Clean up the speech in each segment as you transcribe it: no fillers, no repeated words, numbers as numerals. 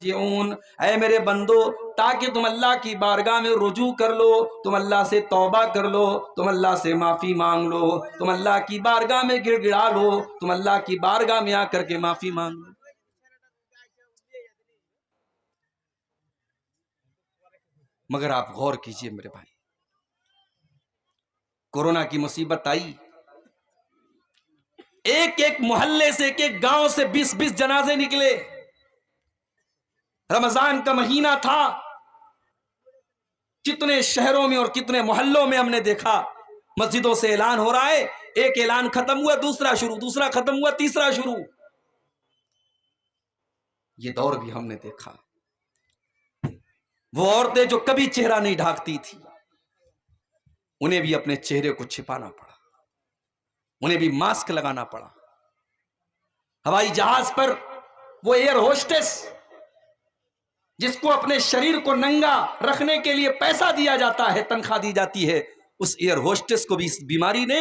اے میرے بندو، تاکہ تم اللہ کی بارگاہ میں رجوع کر لو، تم اللہ سے توبہ کر لو، تم اللہ سے معافی مانگ لو، تم اللہ کی بارگاہ میں گڑ گڑا لو، تم اللہ کی بارگاہ میں آ کر کے معافی مانگ لو۔ مگر آپ غور کیجئے میرے بھائی، کورونا کی مصیبت آئی، ایک ایک محلے سے، ایک ایک گاؤں سے 20 جنازے نکلے۔ رمضان کا مہینہ تھا، کتنے شہروں میں اور کتنے محلوں میں ہم نے دیکھا مسجدوں سے اعلان ہو رہا ہے، ایک اعلان ختم ہوا دوسرا شروع، دوسرا ختم ہوا تیسرا شروع۔ یہ دور بھی ہم نے دیکھا، وہ عورتیں جو کبھی چہرہ نہیں ڈھانکتی تھی، انہیں بھی اپنے چہرے کو چھپانا پڑا، انہیں بھی ماسک لگانا پڑا۔ ہوائی جہاز پر وہ ایئر ہوسٹس جس کو اپنے شریر کو ننگا رکھنے کے لیے پیسہ دیا جاتا ہے، تنخواہ دی جاتی ہے، اس ایئر ہوسٹس کو بھی اس بیماری نے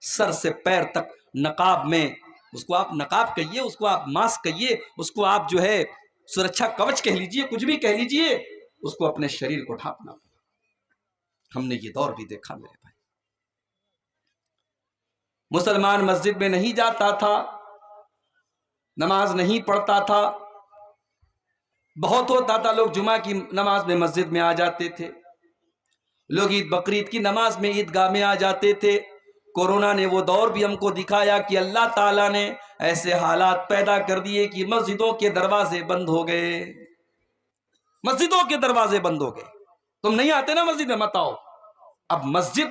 سر سے پیر تک نقاب میں، اس کو آپ نقاب کہیے، اس کو آپ ماسک کہیے، اس کو آپ جو ہے سرکشا کوچ کہہ لیجئے، کچھ بھی کہہ لیجئے، اس کو اپنے شریر کو ڈھانپنا پڑا۔ ہم نے یہ دور بھی دیکھا میرے بھائی۔ مسلمان مسجد میں نہیں جاتا تھا، نماز نہیں پڑھتا تھا، بہت ہوتا تھا لوگ جمعہ کی نماز میں مسجد میں آ جاتے تھے، لوگ عید بقرعید کی نماز میں عیدگاہ میں آ جاتے تھے۔ کورونا نے وہ دور بھی ہم کو دکھایا کہ اللہ تعالیٰ نے ایسے حالات پیدا کر دیے کہ مسجدوں کے دروازے بند ہو گئے، مسجدوں کے دروازے بند ہو گئے۔ تم نہیں آتے نا مسجد میں، مت آؤ، اب مسجد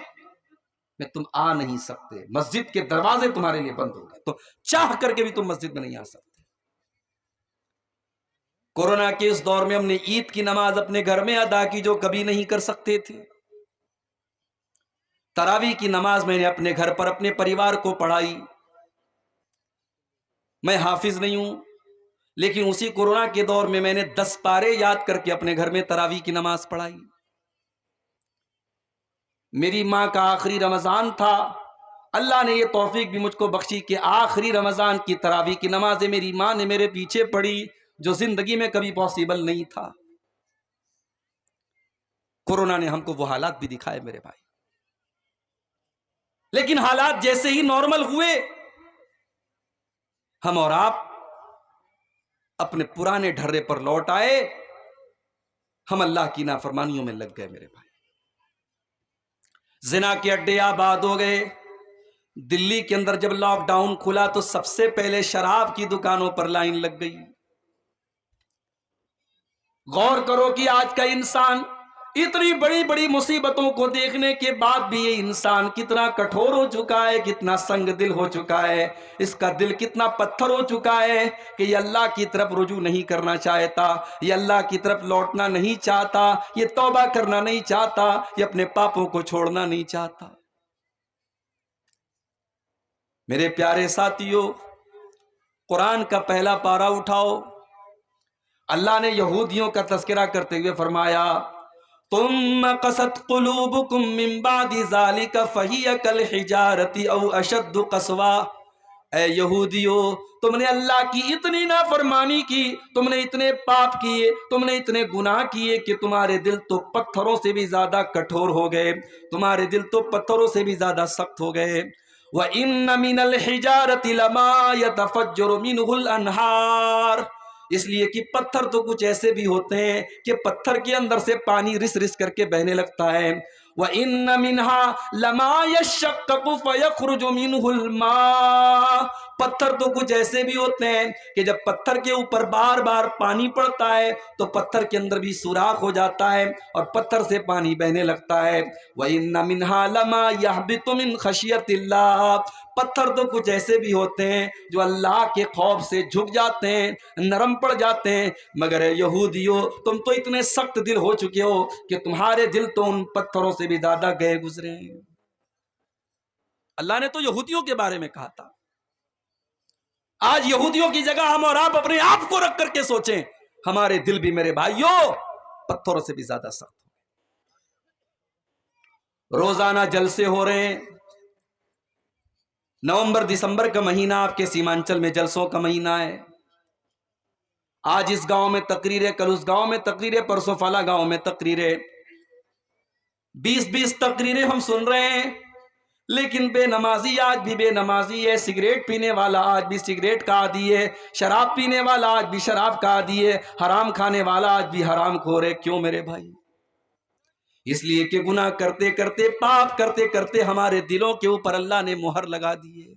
میں تم آ نہیں سکتے، مسجد کے دروازے تمہارے لیے بند ہو گئے، تو چاہ کر کے بھی تم مسجد میں نہیں آ سکتے۔ کورونا کے اس دور میں ہم نے عید کی نماز اپنے گھر میں ادا کی جو کبھی نہیں کر سکتے تھے۔ تراویح کی نماز میں نے اپنے گھر پر اپنے پریوار کو پڑھائی۔ میں حافظ نہیں ہوں، لیکن اسی کورونا کے دور میں میں نے 10 پارے یاد کر کے اپنے گھر میں تراویح کی نماز پڑھائی۔ میری ماں کا آخری رمضان تھا، اللہ نے یہ توفیق بھی مجھ کو بخشی کہ آخری رمضان کی تراویح کی نمازیں میری ماں نے میرے پیچھے پڑھی، جو زندگی میں کبھی پاسبل نہیں تھا۔ کورونا نے ہم کو وہ حالات بھی دکھائے میرے بھائی، لیکن حالات جیسے ہی نارمل ہوئے، ہم اور آپ اپنے پرانے ڈھرے پر لوٹ آئے، ہم اللہ کی نافرمانیوں میں لگ گئے میرے بھائی۔ زنا کے اڈے آباد ہو گئے۔ دلی کے اندر جب لاک ڈاؤن کھلا تو سب سے پہلے شراب کی دکانوں پر لائن لگ گئی۔ غور کرو کہ آج کا انسان اتنی بڑی بڑی مصیبتوں کو دیکھنے کے بعد بھی یہ انسان کتنا کٹھور ہو چکا ہے، کتنا سنگ دل ہو چکا ہے، اس کا دل کتنا پتھر ہو چکا ہے کہ یہ اللہ کی طرف رجوع نہیں کرنا چاہتا، یہ اللہ کی طرف لوٹنا نہیں چاہتا، یہ توبہ کرنا نہیں چاہتا، یہ اپنے پاپوں کو چھوڑنا نہیں چاہتا۔ میرے پیارے ساتھیو، قرآن کا پہلا پارہ اٹھاؤ، اللہ نے یہودیوں کا تذکرہ کرتے ہوئے فرمایا ثم قست قلوبکم من بعد ذالک فہی کالحجارۃ او اشد قسوا۔ اے یہودیو، تم نے اللہ کی اتنی نافرمانی کی، تم نے اتنے پاپ کیے، تم نے اتنے گناہ کیے کہ تمہارے دل تو پتھروں سے بھی زیادہ کٹھور ہو گئے، تمہارے دل تو پتھروں سے بھی زیادہ سخت ہو گئے۔ وَإِنَّ مِنَ الْحِجَارَةِ لَمَا يَتَفَجَّرُ مِنْهُ الْأَنْهَارُ، اس لیے کہ پتھر تو کچھ ایسے بھی ہوتے ہیں کہ پتھر کے اندر سے پانی رس رس کر کے بہنے لگتا ہے۔ وَإِنَّ مِنْهَا لَمَا يَشَّقَّقُ فَيَخْرُجُ مِنْهُ الْمَاءُ، پتھر تو کچھ ایسے بھی ہوتے ہیں کہ جب پتھر کے اوپر بار بار پانی پڑتا ہے تو پتھر کے اندر بھی سوراخ ہو جاتا ہے اور پتھر سے پانی بہنے لگتا ہے۔ وَإِنَّ مِنْهَا لَمَا يَهْبِطُ مِنْ خَشْيَةِ اللَّهِ، پتھر تو کچھ ایسے بھی ہوتے ہیں جو اللہ کے خوف سے جھک جاتے ہیں، نرم پڑ جاتے ہیں، مگر اے یہودیو، تم تو اتنے سخت دل ہو چکے ہو کہ تمہارے دل تو ان پتھروں سے بھی زیادہ گئے گزرے ہیں۔ اللہ نے تو یہودیوں کے بارے میں کہا تھا۔ آج یہودیوں کی جگہ ہم اور آپ اپنے آپ کو رکھ کر کے سوچیں، ہمارے دل بھی میرے بھائیوں پتھروں سے بھی زیادہ سخت ہو۔ روزانہ جلسے ہو رہے ہیں، نومبر دسمبر کا مہینہ آپ کے سیمانچل میں جلسوں کا مہینہ ہے، آج اس گاؤں میں تقریریں، کل اس گاؤں میں تقریریں، پرسوں فلاں گاؤں میں تقریریں، 20 تقریریں ہم سن رہے ہیں، لیکن بے نمازی آج بھی بے نمازی ہے، سگریٹ پینے والا آج بھی سگریٹ کا عادی ہے، شراب پینے والا آج بھی شراب کا عادی ہے، حرام کھانے والا آج بھی حرام خور ہے۔ کیوں میرے بھائی؟ اس لیے کہ گناہ کرتے کرتے، پاپ کرتے کرتے ہمارے دلوں کے اوپر اللہ نے مہر لگا دی ہے۔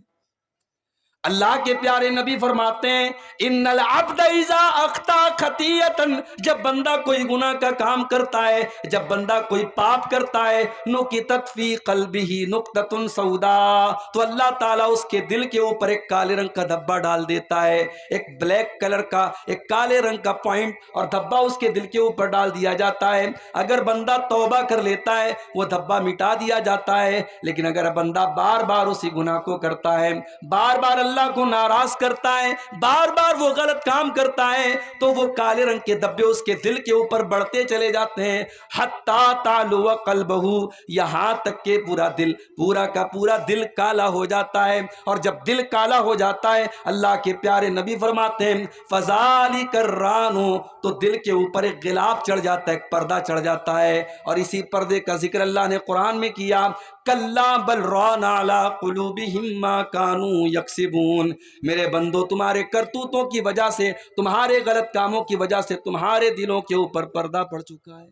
اللہ کے پیارے نبی فرماتے ہیں ان العبد اذا اخطا خطیئۃ، جب بندہ کوئی گناہ کا کام کرتا ہے، جب بندہ کوئی پاپ کرتا ہے، نکتت فی قلبہ نقطۃ سوداء، تو اللہ تعالیٰ اس کے دل کے اوپر ایک کالے رنگ کا دھبا ڈال دیتا ہے، ایک بلیک کلر کا، ایک کالے رنگ کا پوائنٹ اور دھبا اس کے دل کے اوپر ڈال دیا جاتا ہے۔ اگر بندہ توبہ کر لیتا ہے وہ دھبا مٹا دیا جاتا ہے، لیکن اگر بندہ بار بار اسی گناہ کو کرتا ہے، بار بار اللہ کو ناراض کرتا ہے، بار بار وہ غلط کام کرتا ہے، تو وہ کالے رنگ کے دھبے اس کے دل کے اوپر بڑھتے چلے جاتے ہیں، حتی تعلو قلبہ، یہاں تک کہ پورا دل، پورا کا پورا دل کالا ہو جاتا ہے۔ اور جب دل کالا ہو جاتا ہے، اللہ کے پیارے نبی فرماتے ہیں فذالک الران، تو دل کے اوپر ایک غلاف چڑھ جاتا ہے، ایک پردہ چڑھ جاتا ہے، اور اسی پردے کا ذکر اللہ نے قرآن میں کیا، کلا بل ران علی قلوبہم ما کانوا یکسبون، میرے بندو تمہارے کرتوتوں کی وجہ سے، تمہارے غلط کاموں کی وجہ سے تمہارے دلوں کے اوپر پردہ پڑ چکا ہے۔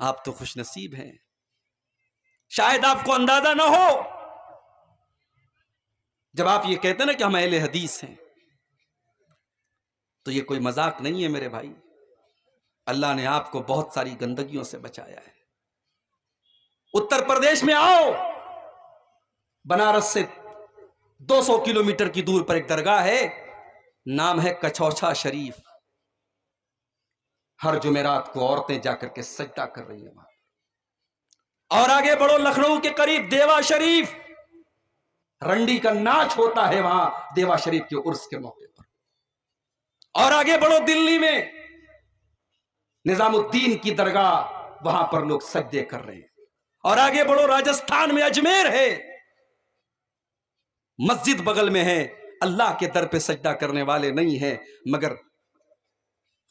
آپ تو خوش نصیب ہیں، شاید آپ کو اندازہ نہ ہو، جب آپ یہ کہتے ہیں نا کہ ہم اہل حدیث ہیں، تو یہ کوئی مذاق نہیں ہے میرے بھائی۔ اللہ نے آپ کو بہت ساری گندگیوں سے بچایا ہے۔ اتر پردیش میں آؤ، بنارس سے 200 کلومیٹر کی دور پر ایک درگاہ ہے، نام ہے کچھوچھا شریف۔ ہر جمعرات کو عورتیں جا کر کے سجدہ کر رہی ہیں وہاں۔ اور آگے بڑھو لکھنؤ کے قریب دیوا شریف، رنڈی کا ناچ ہوتا ہے وہاں دیوا شریف کے عرس کے موقع پر۔ اور آگے بڑھو دلی میں نظام الدین کی درگاہ، وہاں پر لوگ سجدے کر رہے ہیں۔ اور آگے بڑھو راجستھان میں اجمیر ہے، مسجد بغل میں ہے، اللہ کے در پہ سجدہ کرنے والے نہیں ہیں، مگر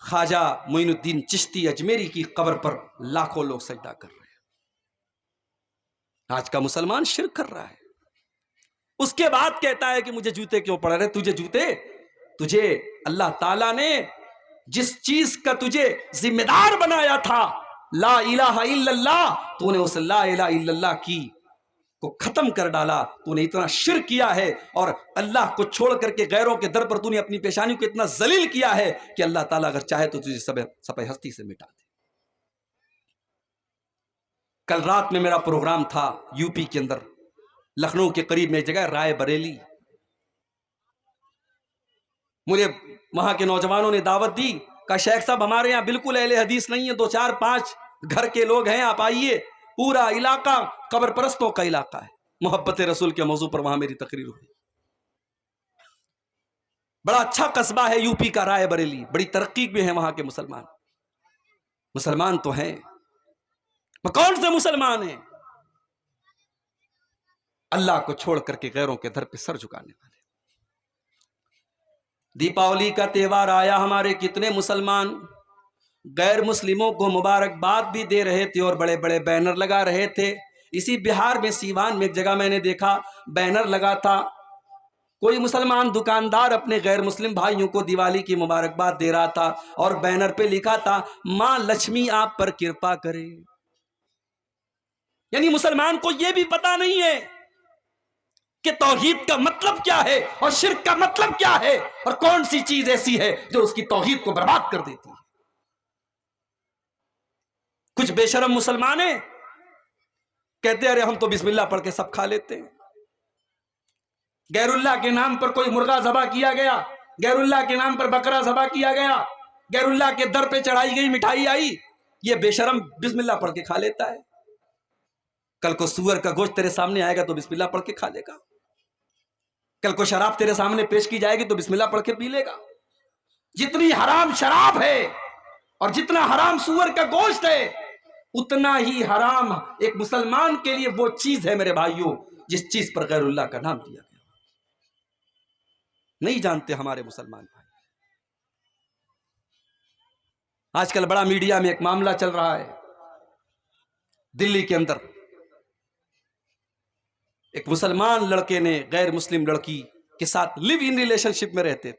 خواجہ معین الدین چشتی اجمیری کی قبر پر لاکھوں لوگ سجدہ کر رہے ہیں۔ آج کا مسلمان شرک کر رہا ہے، اس کے بعد کہتا ہے کہ مجھے جوتے کیوں پڑ رہے؟ تجھے اللہ تعالیٰ نے جس چیز کا تجھے ذمہ دار بنایا تھا، لا الہ الا اللہ، تو نے اس لا الہ الا اللہ کی کو ختم کر ڈالا، تو نے اتنا شرک کیا ہے، اور اللہ کو چھوڑ کر کے غیروں کے در پر تو نے اپنی پیشانی کو اتنا ذلیل کیا ہے کہ اللہ تعالیٰ اگر چاہے تو تجھے سپہ ہستی سے مٹا دے۔ کل رات میں میرا پروگرام تھا یو پی کے اندر، لکھنؤ کے قریب میں ایک جگہ رائے بریلی، مجھے وہاں کے نوجوانوں نے دعوت دی، کہا شیخ صاحب ہمارے یہاں بالکل اہل حدیث نہیں ہے، 2 4 5 گھر کے لوگ ہیں، آپ آئیے، پورا علاقہ قبر پرستوں کا علاقہ ہے۔ محبت رسول کے موضوع پر وہاں میری تقریر ہوئی۔ بڑا اچھا قصبہ ہے یو پی کا رائے بریلی، بڑی ترقی بھی ہے وہاں کے مسلمان۔ مسلمان تو ہیں، کون سے مسلمان ہیں؟ اللہ کو چھوڑ کر کے غیروں کے در پہ سر جھکانے والے۔ دیپاولی کا تہوار آیا، ہمارے کتنے مسلمان غیر مسلموں کو مبارکباد بھی دے رہے تھے اور بڑے بڑے بینر لگا رہے تھے۔ اسی بہار میں سیوان میں ایک جگہ میں نے دیکھا بینر لگا تھا، کوئی مسلمان دکاندار اپنے غیر مسلم بھائیوں کو دیوالی کی مبارکباد دے رہا تھا، اور بینر پہ لکھا تھا ماں لکشمی آپ پر کرپا کرے۔ یعنی مسلمان کو یہ بھی پتا نہیں ہے کہ توحید کا مطلب کیا ہے اور شرک کا مطلب کیا ہے، اور کون سی چیز ایسی ہے جو اس کی توحید کو برباد کر دیتی ہے۔ کچھ بے شرم مسلمان ہیں، کہتے ہیں ارے ہم تو بسم اللہ پڑھ کے سب کھا لیتے ہیں۔ غیر اللہ کے نام پر کوئی مرغا ذبح کیا گیا، غیر اللہ کے نام پر بکرا ذبح کیا گیا، غیر اللہ کے در پہ چڑھائی گئی مٹھائی آئی، یہ بے شرم بسم اللہ پڑھ کے کھا لیتا ہے۔ کل کو سور کا گوشت تیرے سامنے آئے گا تو بسم اللہ پڑھ کے کھا لے گا، کل کو شراب تیرے سامنے پیش کی جائے گی تو بسم اللہ پڑھ کے پی لے گا۔ جتنی حرام شراب ہے اور جتنا حرام سور کا گوشت ہے، اتنا ہی حرام ایک مسلمان کے لیے وہ چیز ہے میرے بھائیوں جس چیز پر غیر اللہ کا نام لیا گیا۔ نہیں جانتے ہمارے مسلمان بھائی. آج کل بڑا میڈیا میں ایک معاملہ چل رہا ہے، دلی کے اندر ایک مسلمان لڑکے نے غیر مسلم لڑکی کے ساتھ لیو ان ریلیشن شپ میں رہتے تھے،